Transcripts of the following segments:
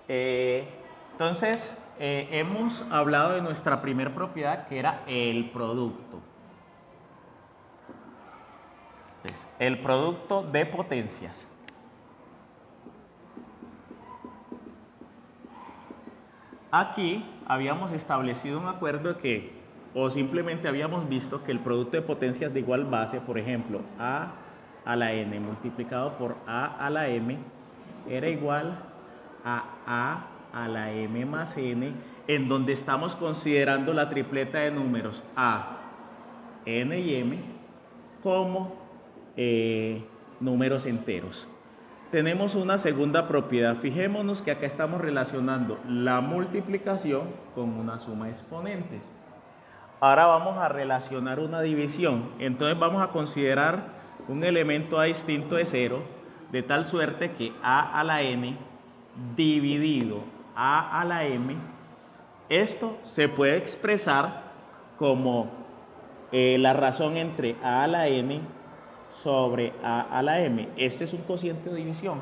Entonces, hemos hablado de nuestra primer propiedad, que era el producto. Entonces, el producto de potencias. Aquí habíamos establecido un acuerdo o simplemente habíamos visto que el producto de potencias de igual base, por ejemplo, A a la n multiplicado por A a la m, era igual a la m más n, en donde estamos considerando la tripleta de números A, n y m como números enteros. Tenemos una segunda propiedad. Fijémonos que acá estamos relacionando la multiplicación con una suma de exponentes. Ahora vamos a relacionar una división. Entonces vamos a considerar un elemento A distinto de 0, de tal suerte que A a la n dividido A a la m, esto se puede expresar como la razón entre A a la n sobre A a la m. Este es un cociente de división.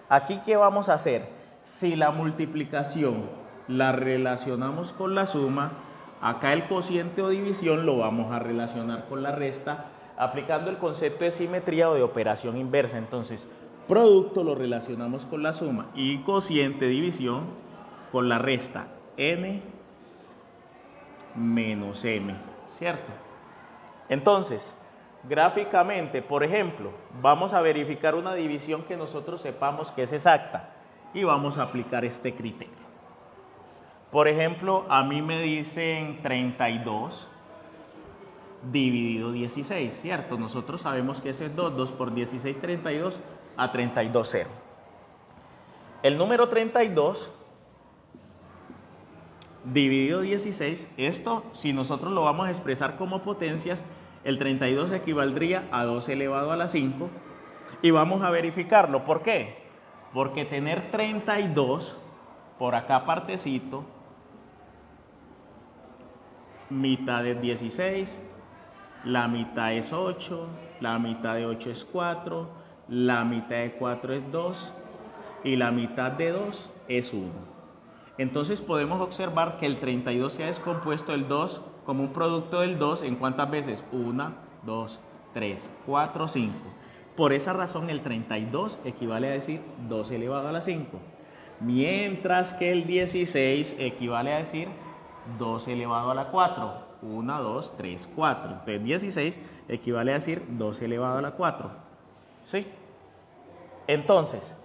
Aquí, ¿qué vamos a hacer? Si la multiplicación la relacionamos con la suma, acá el cociente o división lo vamos a relacionar con la resta, aplicando el concepto de simetría o de operación inversa. Entonces, producto lo relacionamos con la suma y cociente división con la resta n menos m, ¿cierto? Entonces, gráficamente, por ejemplo, vamos a verificar una división que nosotros sepamos que es exacta y vamos a aplicar este criterio. Por ejemplo, a mí me dicen 32 dividido 16, ¿cierto? Nosotros sabemos que ese es 2, 2 por 16, 32, a 32, 0. El número 32 dividido 16, esto si nosotros lo vamos a expresar como potencias, el 32 equivaldría a 2 elevado a la 5 y vamos a verificarlo. ¿Por qué? Porque tener 32 por acá partecito, mitad es 16, la mitad es 8, la mitad de 8 es 4, la mitad de 4 es 2 y la mitad de 2 es 1. Entonces podemos observar que el 32 se ha descompuesto el 2 como un producto del 2 en cuántas veces? 1, 2, 3, 4, 5. Por esa razón el 32 equivale a decir 2 elevado a la 5. Mientras que el 16 equivale a decir 2 elevado a la 4. 1, 2, 3, 4. Entonces 16 equivale a decir 2 elevado a la 4. ¿Sí? Entonces,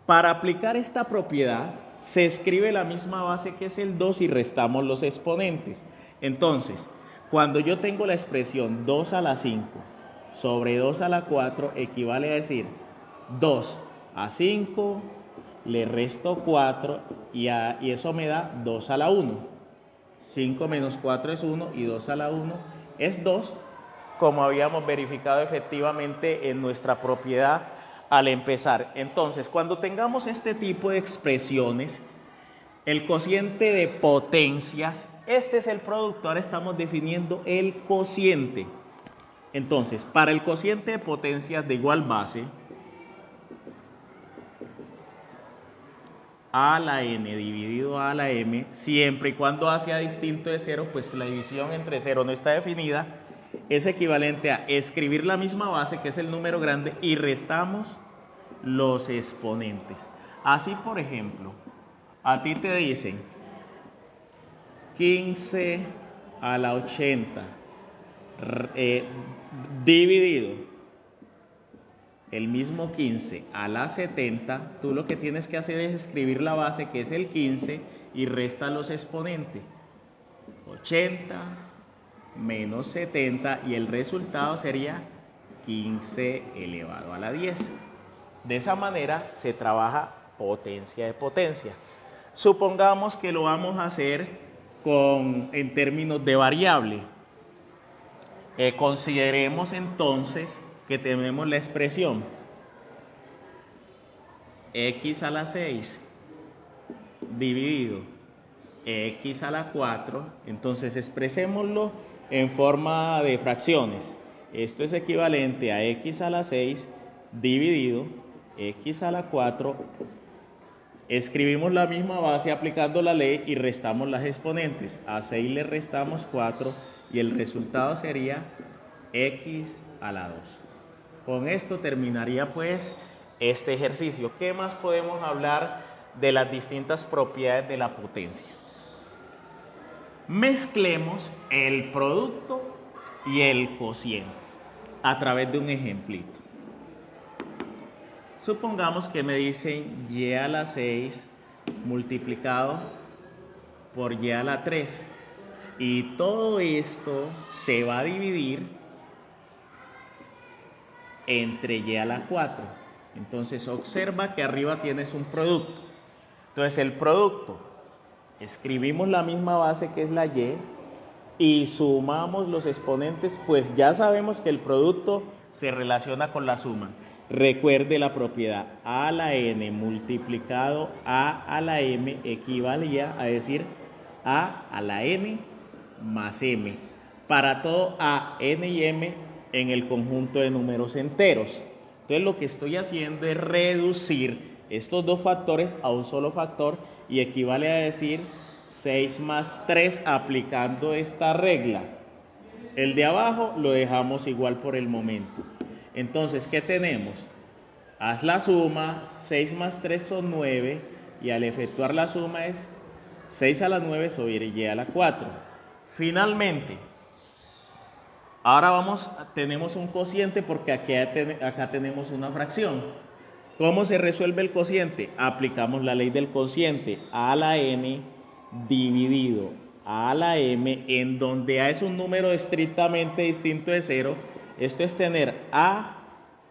para aplicar esta propiedad, se escribe la misma base que es el 2 y restamos los exponentes. Entonces, cuando yo tengo la expresión 2 a la 5 sobre 2 a la 4, equivale a decir 2 a 5, le resto 4 y eso me da 2 a la 1. 5 menos 4 es 1 y 2 a la 1 es 2, como habíamos verificado efectivamente en nuestra propiedad al empezar. Entonces, cuando tengamos este tipo de expresiones, el cociente de potencias, este es el producto, ahora estamos definiendo el cociente. Entonces, para el cociente de potencias de igual base, A a la n dividido A a la m, siempre y cuando A sea distinto de 0, pues la división entre 0 no está definida, es equivalente a escribir la misma base, que es el número grande, y restamos los exponentes. Así, por ejemplo, a ti te dicen 15 a la 80 dividido el mismo 15 a la 70, tú lo que tienes que hacer es escribir la base, que es el 15, y resta los exponentes. 80 menos 70 y el resultado sería 15 elevado a la 10. De esa manera se trabaja potencia de potencia. Supongamos que lo vamos a hacer en términos de variable. Consideremos entonces que tenemos la expresión x a la 6 dividido x a la 4. Entonces expresémoslo en forma de fracciones. Esto es equivalente a x a la 6 dividido x a la 4 Escribimos la misma base aplicando la ley y restamos las exponentes. A 6 le restamos 4 y el resultado sería x a la 2. Con esto terminaría pues este ejercicio. ¿Qué más podemos hablar de las distintas propiedades de la potencia? Mezclemos el producto y el cociente a través de un ejemplito. Supongamos que me dicen y a la 6 multiplicado por y a la 3. Y todo esto se va a dividir entre y a la 4. Entonces observa que arriba tienes un producto. Entonces el producto, escribimos la misma base que es la y sumamos los exponentes, pues ya sabemos que el producto se relaciona con la suma. Recuerde la propiedad, a a la n multiplicado a la m equivalía a decir a la n más m. Para todo a, n y m en el conjunto de números enteros. Entonces lo que estoy haciendo es reducir estos dos factores a un solo factor y equivale a decir 6 más 3 aplicando esta regla. El de abajo lo dejamos igual por el momento. Entonces, ¿qué tenemos? Haz la suma, 6 más 3 son 9 y al efectuar la suma es 6 a la 9 sobre y a la 4. Finalmente, ahora tenemos un cociente porque acá tenemos una fracción. ¿Cómo se resuelve el cociente? Aplicamos la ley del cociente, a la n dividido a la m, en donde a es un número estrictamente distinto de 0. Esto es tener a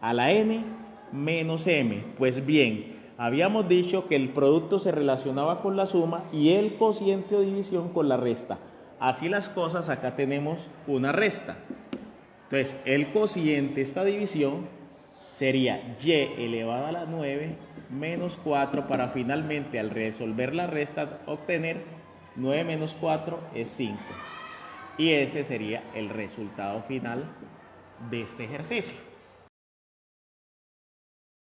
la n menos m. Pues bien, habíamos dicho que el producto se relacionaba con la suma y el cociente o división con la resta. Así las cosas, acá tenemos una resta. Entonces, el cociente, esta división, sería y elevado a la 9 menos 4 para finalmente al resolver la resta obtener 9 menos 4 es 5. Y ese sería el resultado final de este ejercicio.